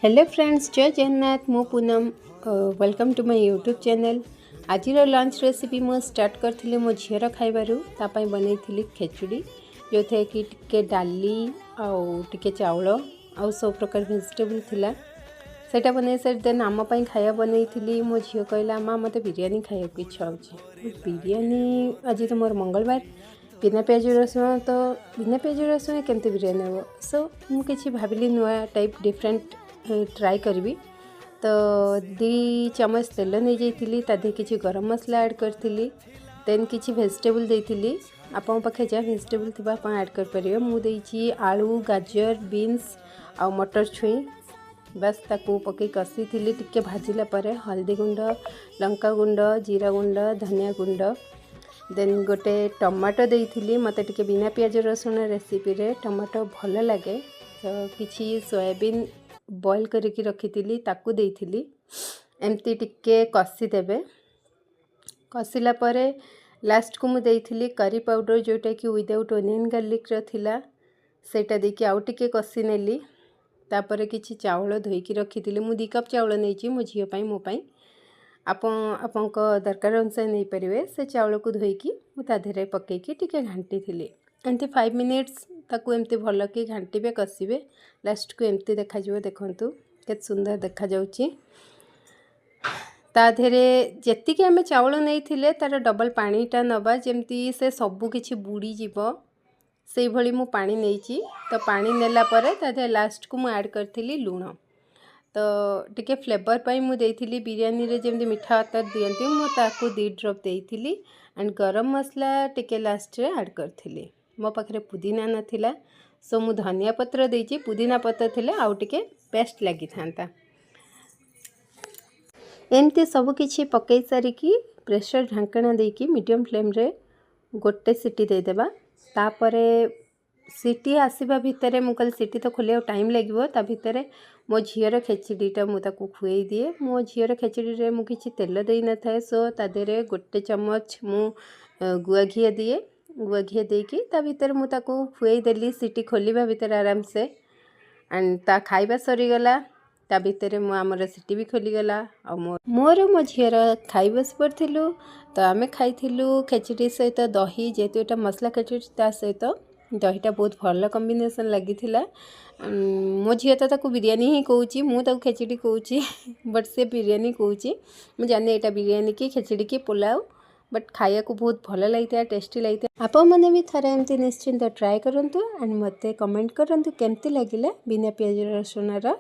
Hello friends, जय जगन्नाथ। मु Poonam, welcome to my YouTube channel. आज लंच रेसिपी मु स्टार्ट करथिली मो झीर खाइबारु तापाई बनैथिली खेचुड़ी, जो थे कि टिके डाली आउ टिके चावल आउ सब प्रकार वेजिटेबल थिला। सेटा बनै सारी देन आम पई खाया बनैथिली। मो झील कहला माँ मते बिरयानी खाया को इच्छा होची। बिरयानी आज तो मोर मंगलवार, बिना प्याज रसुण, तो बिना प्याज रसुण केमते बिरयानी हो। सो मु किछि भाबिली नुआ टाइप डिफरेंट ट्राई करी। तो 2 चम्मच तेल नहीं जाइली, तादे किछि गरम मसला ऐड करथिली। देन किछि वेजिटेबल देइथिली। आपन पाखे जा वेजिटेबल थिबा आपन ऐड कर परिबे। मु देइछि आलू, गाजर, बीन्स आ मटर छुई। बस ताकू पके कसी थिली। टिके भाजिला परे हल्दी गुंड, लंका गुंड, जीरा गुंड, धनिया गुंड, देन गोटे टमाटो देइथिली। मते टिके बिना प्याज रसुण रेसिपी रे टमाटो भल लगे, तो किछि सोयाबीन बॉयल करके रखी ताकू देइथिली। एमती टिके कसी देबे। कसिला परे लास्ट को मु देइथिली करी पाउडर, जोटा कि विदाउट ओनियन गार्लिक रथिला। सेटा देकी आउ टिके कसी नेली। तापरे किछि चावल धोईकी रखिथिली। मु 2 कप चावल नेछि मो झियो पई, मो पई। आपनक दरकार अनुसार नहीं परिवे। से चावल को धोईकी मु ता धेरे पकेकी टिके घांटी थिली। एमती 5 मिनिट्स ताकू एमती भल कि घांटीबे, कसिबे। लास्ट को एमती देखा जिवो। देखंतु केत सुंदर देखा जाउची। ता धेरे जेति कि हमें चावल नहीं थिले तार डबल पानीटा नबा, जेमती से सबु किछि बुड़ी जिवो। से भली मु पानी नेछि। तो पानी नेला परे ता धे लास्ट को मु ऐड करथिली लूण। तो टिके फ्लेवर पाई मु देइथिली। बिरयानी रे जेमती मीठा अतर दियंती, मु ताकू 2 ड्रॉप देइथिली। एंड गरम मसला टिके लास्ट रे ऐड करथिली। मो पाखरे पुदीना नथिला, सो मु धनिया पत्र देइछि। पुदीना पत्र थिले आउ टिके बेस्ट लागि थांता। एमती सब किछि पकई सारी की प्रेशर ढांकना देकी मीडियम फ्लेम रे गोटे सीटी दे देबा। तापरे सीटी आसीबा भितरे मु कल सीटी तो खोलिया टाइम लागिवो। ता भितरे मो झियर खेचड़ीटा मु ताकू खुएई दिए। मो झियर खेचड़ी रे मु किछि तेल देई न थाए, सो ता देरे गोटे चम्मच मु गुआ घिया दिए। गुआ घिया देकी ता भितर मु ताकू खुएई देली सीटी खोलिबा भितर आराम से। एंड ता खाइबा सरी गला। ता भितर मु हमर सीटी भी खोली गला। आ मोर मो झियर खाइबा पड़थिलु। तो आमे खाइथिलु खेचड़ी सहित दही, जेतु एटा मसला खेचड़ी, ता सहित दहीटा बहुत भल कॉम्बिनेशन लागिथिला। मो झियो तो ताकू बिरयानी ही कहूची, मु ताकू खेचड़ी कहूची। बट से बिरयानी कहूची। मु जाने एटा बिरयानी की खेचड़ी की पुलाव, बट खाया को बहुत भल लगी, टेस्टी लगी। आपण मैंने भी थरे एमती निश्चिंत ट्राए करंतु एंड मते कमेंट करंतु केमती लागिला बिना प्याज रसुण रा।